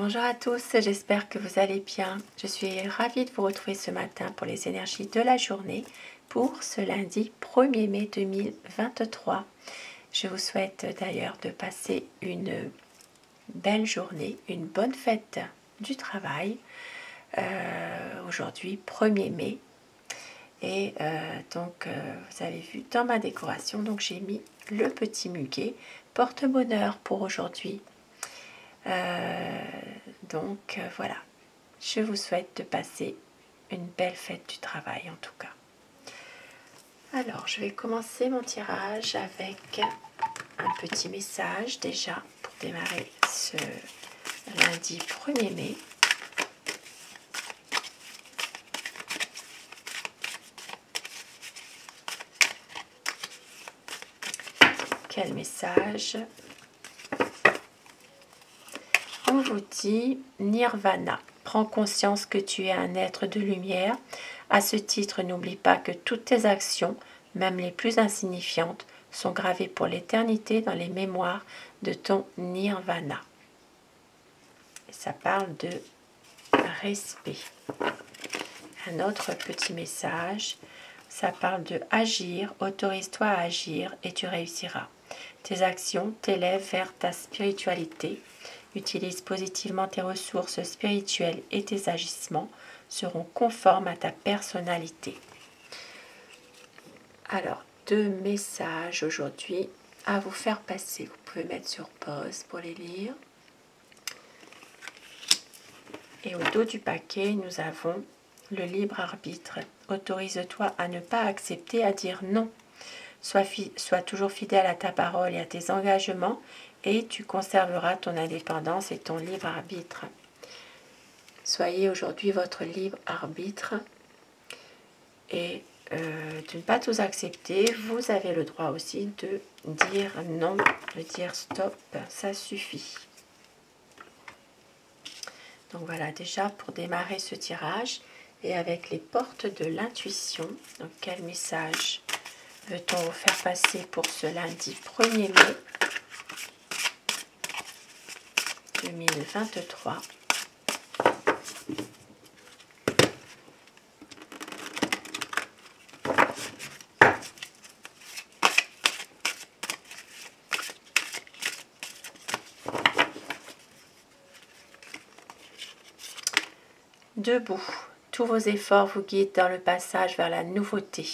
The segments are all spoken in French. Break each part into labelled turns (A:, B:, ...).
A: Bonjour à tous, j'espère que vous allez bien. Je suis ravie de vous retrouver ce matin pour les énergies de la journée pour ce lundi 1er mai 2023. Je vous souhaite d'ailleurs de passer une belle journée, une bonne fête du travail. Aujourd'hui 1er mai. Et vous avez vu dans ma décoration, donc j'ai mis le petit muguet porte-bonheur pour aujourd'hui. Voilà, je vous souhaite de passer une belle fête du travail en tout cas. Alors, je vais commencer mon tirage avec un petit message déjà pour démarrer ce lundi 1er mai. Quel message? On vous dit Nirvana. Prends conscience que tu es un être de lumière. À ce titre, n'oublie pas que toutes tes actions, même les plus insignifiantes, sont gravées pour l'éternité dans les mémoires de ton Nirvana. Et ça parle de respect. Un autre petit message, ça parle de agir. Autorise-toi à agir et tu réussiras. Tes actions t'élèvent vers ta spiritualité. Utilise positivement tes ressources spirituelles et tes agissements seront conformes à ta personnalité. Alors, 2 messages aujourd'hui à vous faire passer. Vous pouvez mettre sur pause pour les lire. Et au dos du paquet, nous avons le libre arbitre. Autorise-toi à ne pas accepter, à dire non. Sois toujours fidèle à ta parole et à tes engagements et tu conserveras ton indépendance et ton libre arbitre. Soyez aujourd'hui votre libre arbitre et de ne pas tout accepter. Vous avez le droit aussi de dire non, de dire stop, ça suffit. Donc voilà, déjà pour démarrer ce tirage et avec les portes de l'intuition. Donc quel message veut-on vous faire passer pour ce lundi 1er mai 2023? Debout, tous vos efforts vous guident dans le passage vers la nouveauté.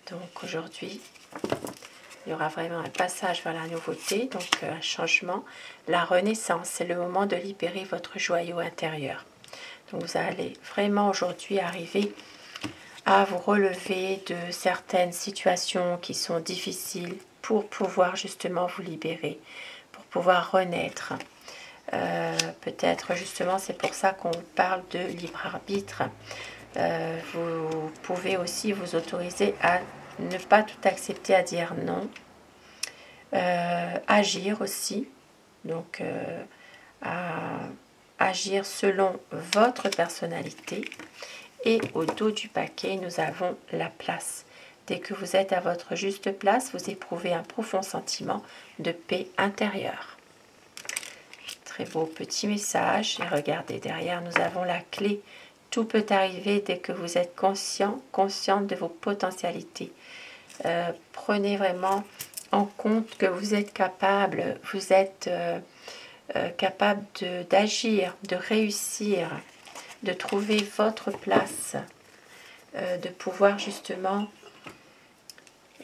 A: Donc aujourd'hui, il y aura vraiment un passage vers la nouveauté, donc un changement, la renaissance. C'est le moment de libérer votre joyau intérieur. Donc vous allez vraiment aujourd'hui arriver à vous relever de certaines situations qui sont difficiles pour pouvoir justement vous libérer, pour pouvoir renaître. Peut-être justement c'est pour ça qu'on parle de libre arbitre. Vous pouvez aussi vous autoriser à ne pas tout accepter, à dire non. Agir aussi, donc à agir selon votre personnalité. Et au dos du paquet, nous avons la place. Dès que vous êtes à votre juste place, vous éprouvez un profond sentiment de paix intérieure. Très beau petit message. Et regardez, derrière, nous avons la clé. Tout peut arriver dès que vous êtes consciente de vos potentialités. Prenez vraiment en compte que vous êtes capable, capable d'agir, de réussir, de trouver votre place, de pouvoir justement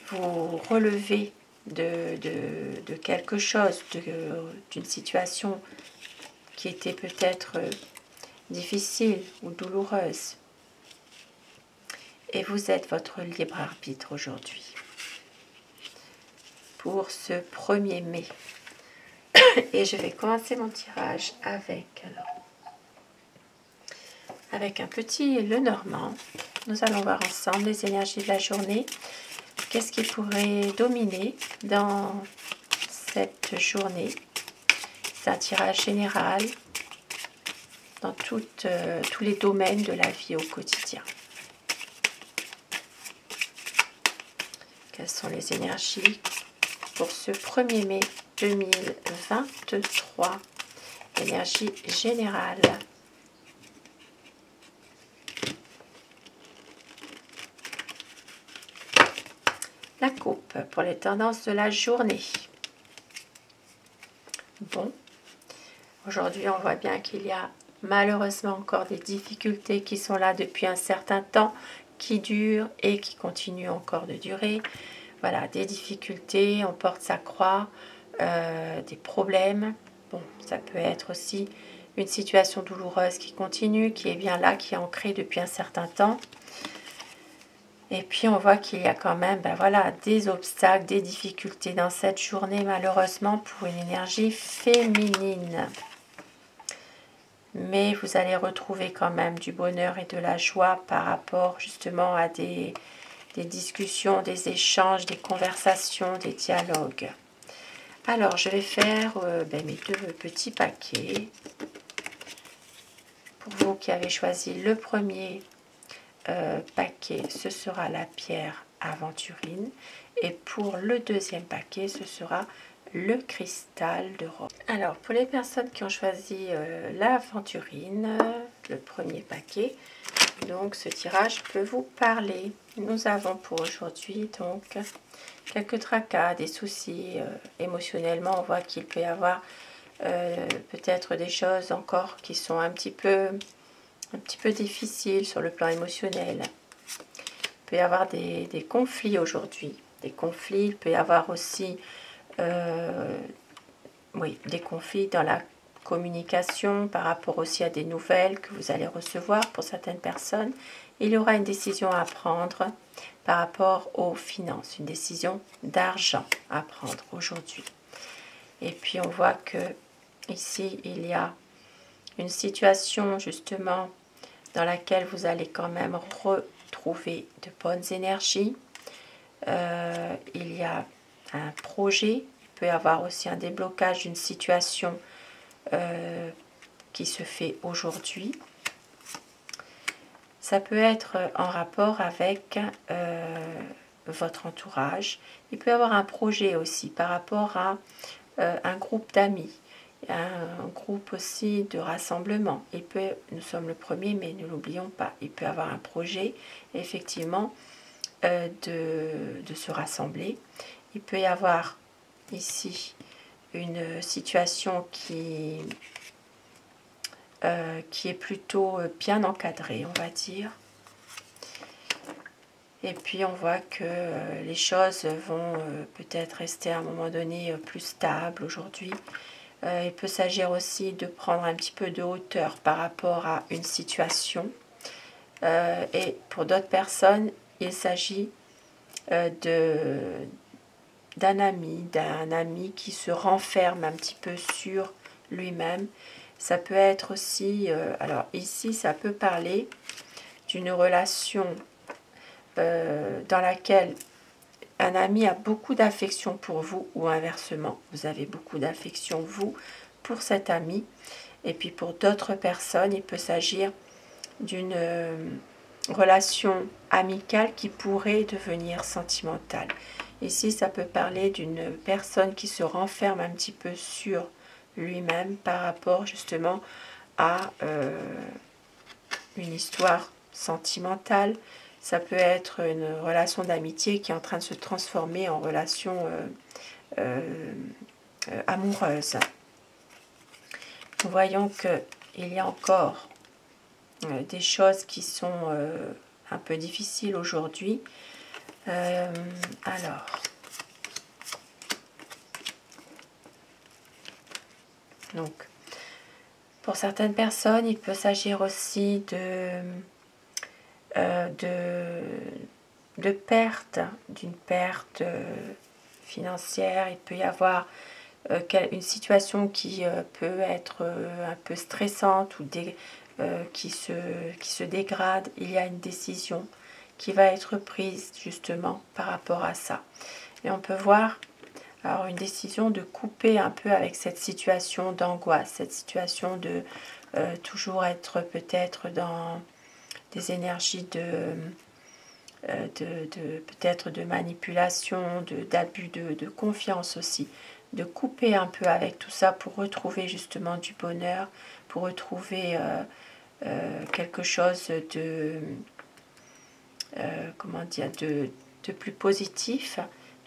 A: vous relever de quelque chose, d'une situation qui était peut-être difficile ou douloureuse. Et vous êtes votre libre arbitre aujourd'hui. Pour ce 1er mai. Et je vais commencer mon tirage avec un petit Lenormand. Nous allons voir ensemble les énergies de la journée. Qu'est-ce qui pourrait dominer dans cette journée? C'est un tirage général dans tous les domaines de la vie au quotidien. Quelles sont les énergies pour ce 1er mai 2023? énergie générale. La coupe pour les tendances de la journée. Bon, aujourd'hui on voit bien qu'il y a malheureusement encore des difficultés qui sont là depuis un certain temps, qui durent et qui continuent encore de durer. Voilà, des difficultés, on porte sa croix, des problèmes. Bon, ça peut être aussi une situation douloureuse qui continue, qui est bien là, qui est ancrée depuis un certain temps. Et puis on voit qu'il y a quand même voilà, des obstacles, des difficultés dans cette journée, malheureusement, pour une énergie féminine. Mais vous allez retrouver quand même du bonheur et de la joie par rapport justement à des discussions, des échanges, des conversations, des dialogues. Alors, je vais faire mes deux petits paquets. Pour vous qui avez choisi le premier paquet, ce sera la pierre aventurine. Et pour le deuxième paquet, ce sera le cristal de rose. Alors, pour les personnes qui ont choisi l'aventurine, le premier paquet, donc ce tirage peut vous parler. Nous avons pour aujourd'hui donc quelques tracas, des soucis émotionnellement. On voit qu'il peut y avoir peut-être des choses encore qui sont un petit peu difficiles sur le plan émotionnel. Il peut y avoir des conflits aujourd'hui. Des conflits, il peut y avoir aussi des conflits dans la communication par rapport aussi à des nouvelles que vous allez recevoir pour certaines personnes. Il y aura une décision à prendre par rapport aux finances, une décision d'argent à prendre aujourd'hui. Et puis on voit que ici il y a une situation justement dans laquelle vous allez quand même retrouver de bonnes énergies. Il y a un projet, il peut y avoir aussi un déblocage d'une situation qui se fait aujourd'hui. Ça peut être en rapport avec votre entourage. Il peut y avoir un projet aussi par rapport à un groupe d'amis, un groupe aussi de rassemblement. Nous sommes le premier, mais ne l'oublions pas. Il peut y avoir un projet, effectivement, de se rassembler. Il peut y avoir ici une situation qui est plutôt bien encadrée, on va dire. Et puis on voit que les choses vont peut-être rester à un moment donné plus stables aujourd'hui. Il peut s'agir aussi de prendre un petit peu de hauteur par rapport à une situation. Et pour d'autres personnes, il s'agit d'un ami qui se renferme un petit peu sur lui-même. Ça peut être aussi, alors ici ça peut parler d'une relation dans laquelle un ami a beaucoup d'affection pour vous ou inversement, vous avez beaucoup d'affection vous pour cet ami. Et puis pour d'autres personnes, il peut s'agir d'une relation amicale qui pourrait devenir sentimentale. Ici, ça peut parler d'une personne qui se renferme un petit peu sur lui-même par rapport justement à une histoire sentimentale. Ça peut être une relation d'amitié qui est en train de se transformer en relation amoureuse. Nous voyons qu'il y a encore des choses qui sont un peu difficiles aujourd'hui. Alors, donc, pour certaines personnes, il peut s'agir aussi de perte, d'une perte financière. Il peut y avoir une situation qui peut être un peu stressante ou qui se dégrade. Il y a une décision qui va être prise justement par rapport à ça. Et on peut voir alors une décision de couper un peu avec cette situation d'angoisse, cette situation de toujours être peut-être dans des énergies peut-être de manipulation, d'abus de confiance aussi. de couper un peu avec tout ça pour retrouver justement du bonheur, pour retrouver quelque chose de, comment dire, de plus positif.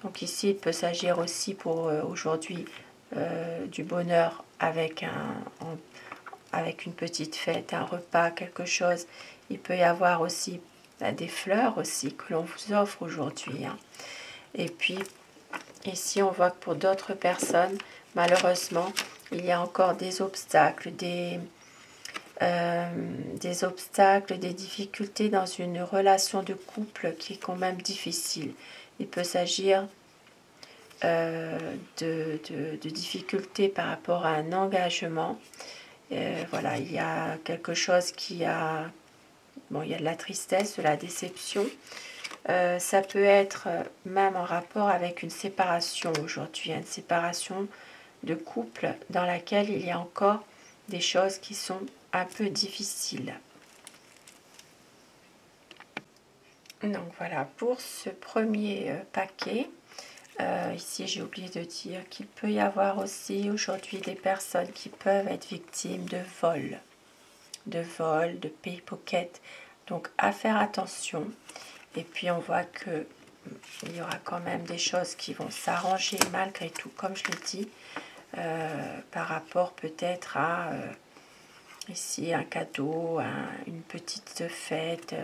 A: Donc ici, il peut s'agir aussi pour aujourd'hui du bonheur avec avec une petite fête, un repas, quelque chose. Il peut y avoir aussi des fleurs aussi que l'on vous offre aujourd'hui. Hein. Et puis ici, on voit que pour d'autres personnes, malheureusement, il y a encore des obstacles, des difficultés dans une relation de couple qui est quand même difficile. Il peut s'agir de difficultés par rapport à un engagement. Voilà, il y a quelque chose qui a... Bon, il y a de la tristesse, de la déception. Ça peut être même en rapport avec une séparation aujourd'hui, une séparation de couple dans laquelle il y a encore des choses qui sont un peu difficiles. Donc voilà, pour ce premier paquet, ici j'ai oublié de dire qu'il peut y avoir aussi aujourd'hui des personnes qui peuvent être victimes de vol, de pickpocket. Donc à faire attention. Et puis on voit que il y aura quand même des choses qui vont s'arranger malgré tout, comme je l'ai dit, par rapport peut-être à ici un cadeau, une petite fête,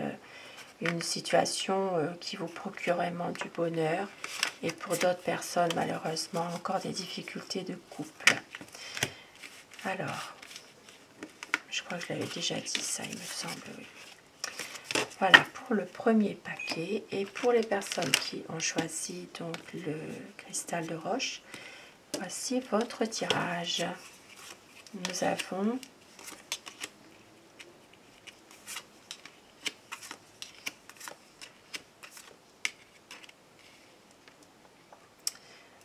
A: une situation qui vous procure vraiment du bonheur. Et pour d'autres personnes, malheureusement, encore des difficultés de couple. Alors, je crois que je l'avais déjà dit ça, il me semble, oui. Voilà pour le premier paquet. Et pour les personnes qui ont choisi donc le cristal de roche, voici votre tirage. Nous avons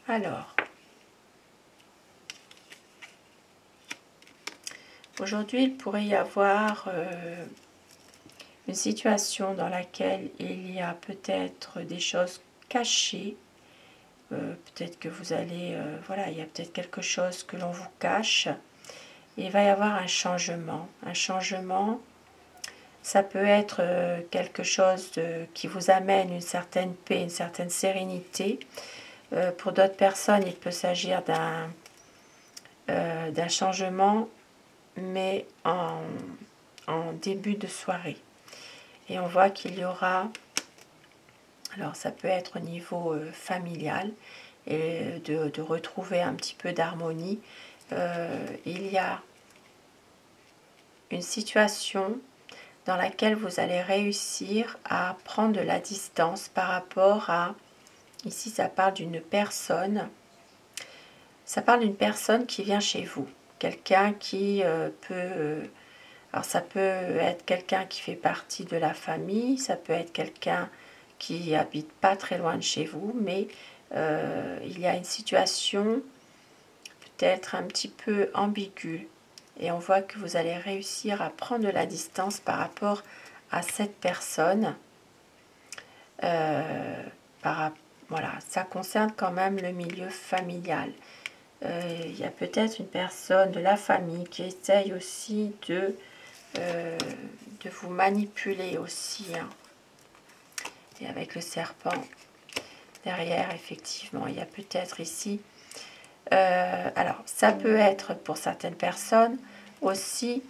A: alors aujourd'hui il pourrait y avoir une situation dans laquelle il y a peut-être des choses cachées. Peut-être que vous allez, voilà, il y a peut-être quelque chose que l'on vous cache. Et il va y avoir un changement. Un changement, ça peut être quelque chose qui vous amène une certaine paix, une certaine sérénité. Pour d'autres personnes, il peut s'agir d'un changement, mais en début de soirée. Et on voit qu'il y aura, alors ça peut être au niveau familial, et de retrouver un petit peu d'harmonie. Il y a une situation dans laquelle vous allez réussir à prendre de la distance par rapport à, ici ça parle d'une personne, ça parle d'une personne qui vient chez vous, quelqu'un qui alors ça peut être quelqu'un qui fait partie de la famille, ça peut être quelqu'un qui habite pas très loin de chez vous, mais il y a une situation peut-être un petit peu ambiguë. Et on voit que vous allez réussir à prendre de la distance par rapport à cette personne. Voilà, ça concerne quand même le milieu familial. Il y a peut-être une personne de la famille qui essaye aussi de vous manipuler aussi. Hein. Et avec le serpent derrière, effectivement, il y a peut-être ici... alors, ça peut être pour certaines personnes aussi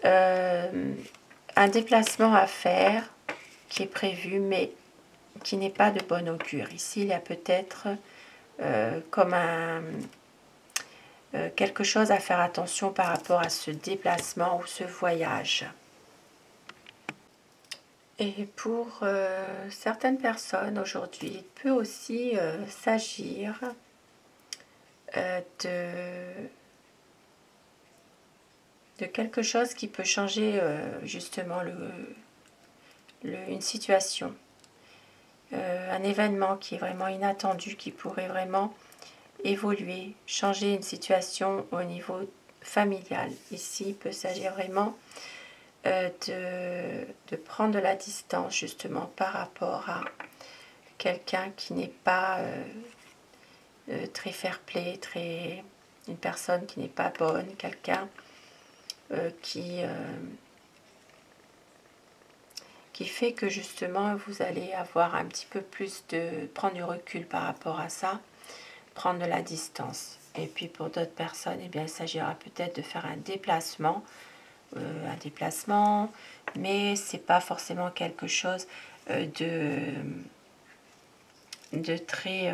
A: un déplacement à faire qui est prévu, mais qui n'est pas de bon augure. Ici, il y a peut-être comme quelque chose à faire attention par rapport à ce déplacement ou ce voyage. Et pour certaines personnes aujourd'hui, il peut aussi s'agir de quelque chose qui peut changer justement une situation. Un événement qui est vraiment inattendu, qui pourrait vraiment évoluer, changer une situation au niveau familial. Ici, il peut s'agir vraiment de prendre de la distance justement par rapport à quelqu'un qui n'est pas très fair-play, une personne qui n'est pas bonne, quelqu'un qui fait que justement vous allez avoir un petit peu plus prendre du recul par rapport à ça, prendre de la distance. Et puis pour d'autres personnes, eh bien, il s'agira peut-être de faire un déplacement, mais c'est pas forcément quelque chose de très...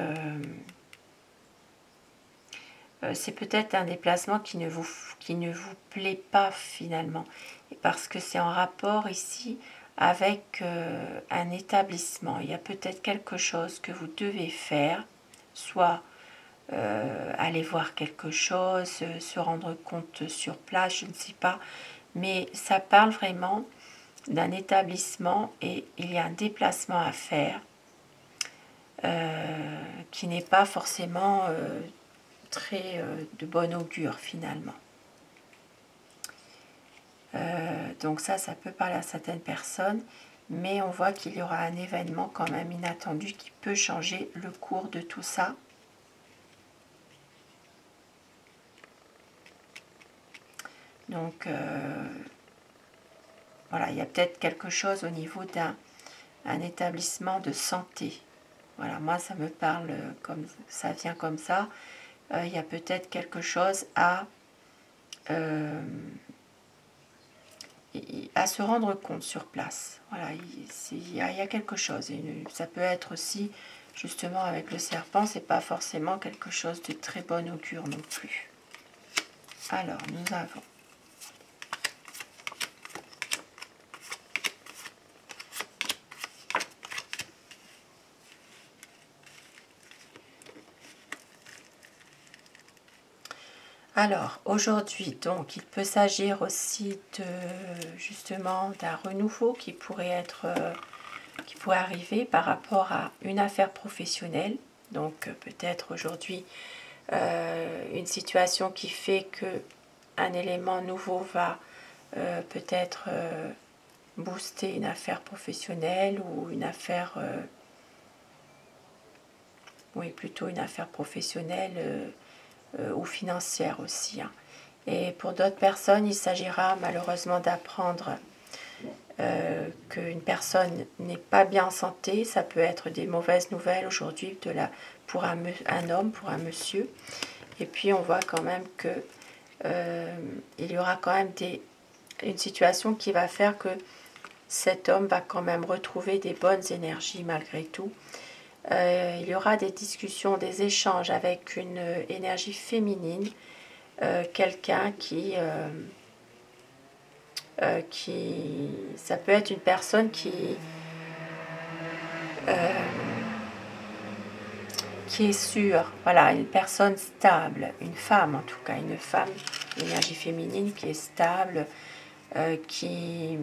A: c'est peut-être un déplacement qui ne vous plaît pas finalement, parce que c'est en rapport ici avec un établissement. Il y a peut-être quelque chose que vous devez faire, soit aller voir quelque chose, se rendre compte sur place, je ne sais pas, mais ça parle vraiment d'un établissement et il y a un déplacement à faire qui n'est pas forcément très de bon augure finalement. Donc ça peut parler à certaines personnes, mais on voit qu'il y aura un événement quand même inattendu qui peut changer le cours de tout ça. Donc voilà, il y a peut-être quelque chose au niveau d'un établissement de santé. Voilà, moi ça me parle comme ça vient comme ça. Il y a peut-être quelque chose à se rendre compte sur place. Voilà, il y a quelque chose. Ça peut être aussi, justement, avec le serpent, c'est pas forcément quelque chose de très bon augure non plus. Alors, nous avons alors, aujourd'hui, donc, il peut s'agir aussi justement d'un renouveau qui pourrait arriver par rapport à une affaire professionnelle. Donc, peut-être aujourd'hui, une situation qui fait que un élément nouveau va peut-être booster une affaire professionnelle ou une affaire, oui, plutôt une affaire professionnelle ou financière aussi. Hein. Et pour d'autres personnes, il s'agira malheureusement d'apprendre qu'une personne n'est pas bien en santé. Ça peut être des mauvaises nouvelles aujourd'hui pour un homme, pour un monsieur. Et puis on voit quand même que il y aura quand même une situation qui va faire que cet homme va quand même retrouver des bonnes énergies malgré tout. Il y aura des discussions, des échanges avec une énergie féminine, quelqu'un qui ça peut être une personne qui est sûre, voilà, une personne stable, une femme en tout cas, une femme, l'énergie féminine qui est stable, qui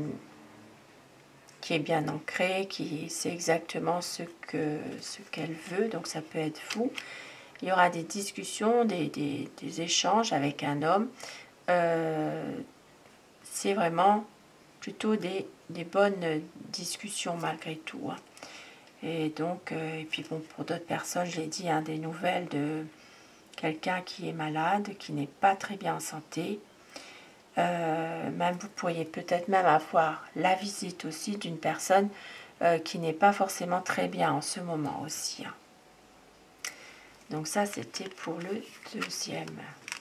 A: est bien ancrée, qui sait exactement ce qu'elle veut, donc ça peut être vous. Il y aura des discussions, des échanges avec un homme. C'est vraiment plutôt des bonnes discussions malgré tout. Hein. Et donc, et puis bon, pour d'autres personnes, j'ai dit, hein, des nouvelles de quelqu'un qui est malade, qui n'est pas très bien en santé. Même vous pourriez peut-être même avoir la visite aussi d'une personne qui n'est pas forcément très bien en ce moment aussi. Hein. Donc ça, c'était pour le deuxième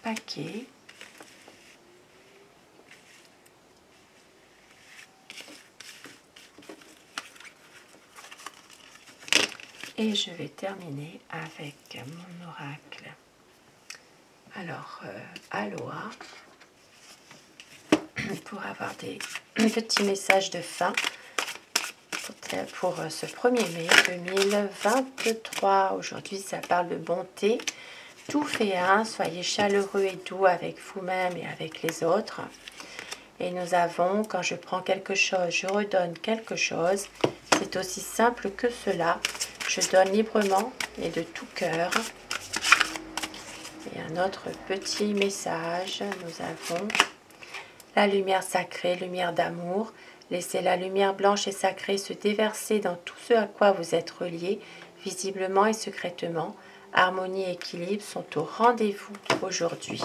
A: paquet. Et je vais terminer avec mon oracle. Alors, Aloha, pour avoir des petits messages de fin pour ce 1er mai 2023. Aujourd'hui, ça parle de bonté. Tout fait un, soyez chaleureux et doux avec vous-même et avec les autres. Et nous avons, quand je prends quelque chose, je redonne quelque chose. C'est aussi simple que cela. Je donne librement et de tout cœur. Et un autre petit message, nous avons la lumière sacrée, lumière d'amour. Laissez la lumière blanche et sacrée se déverser dans tout ce à quoi vous êtes reliés, visiblement et secrètement. harmonie et équilibre sont au rendez-vous aujourd'hui.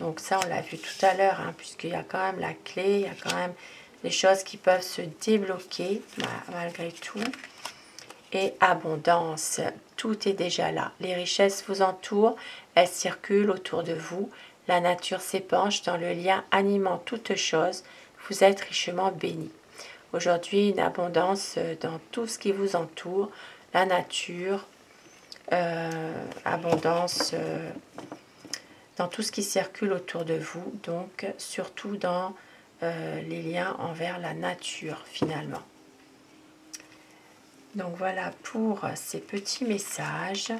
A: Donc ça, on l'a vu tout à l'heure, hein, puisqu'il y a quand même la clé, il y a quand même des choses qui peuvent se débloquer malgré tout. Et abondance, tout est déjà là. Les richesses vous entourent, elles circulent autour de vous. La nature s'épanche dans le lien animant toute chose. Vous êtes richement bénis. Aujourd'hui, une abondance dans tout ce qui vous entoure, la nature, abondance dans tout ce qui circule autour de vous, donc surtout dans les liens envers la nature finalement. Donc voilà pour ces petits messages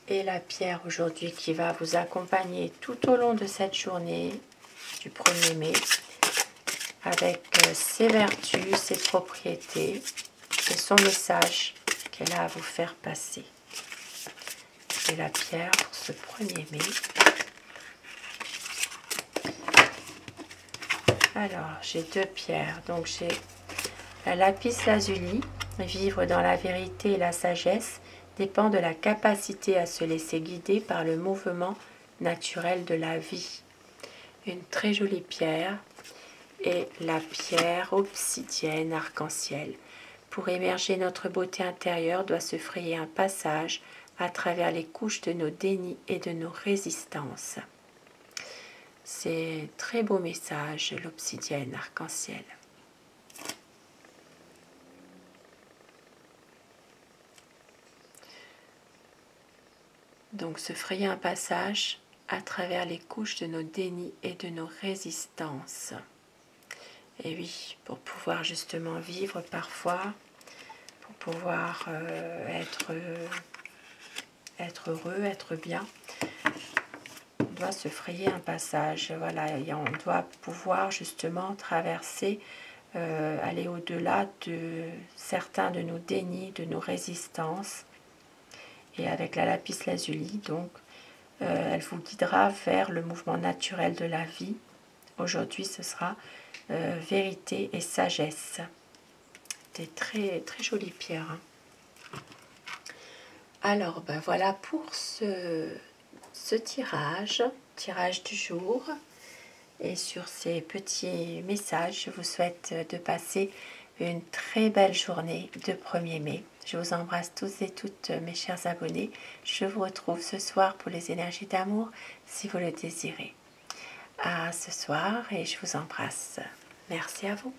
A: et la pierre aujourd'hui qui va vous accompagner tout au long de cette journée du 1er mai avec ses vertus, ses propriétés et son message qu'elle a à vous faire passer. Et la pierre pour ce 1er mai. Alors, j'ai deux pierres. Donc, j'ai la lapis lazuli. Vivre dans la vérité et la sagesse dépend de la capacité à se laisser guider par le mouvement naturel de la vie. Une très jolie pierre. Et la pierre obsidienne arc-en-ciel. Pour émerger, notre beauté intérieure doit se frayer un passage à travers les couches de nos dénis et de nos résistances. C'est un très beau message, l'obsidienne arc-en-ciel. Donc se frayer un passage à travers les couches de nos dénis et de nos résistances. Et oui, pour pouvoir justement vivre parfois, pour pouvoir être heureux, être bien, on doit se frayer un passage. Voilà, et on doit pouvoir justement traverser, aller au-delà de certains de nos dénis, de nos résistances. Et avec la lapis lazuli, donc, elle vous guidera vers le mouvement naturel de la vie. Aujourd'hui, ce sera vérité et sagesse. C'est très très jolie pierre. Hein. Alors, ben voilà pour ce tirage du jour. Et sur ces petits messages, je vous souhaite de passer une très belle journée de 1er mai. Je vous embrasse tous et toutes mes chers abonnés. Je vous retrouve ce soir pour les énergies d'amour si vous le désirez. À ce soir et je vous embrasse. Merci à vous.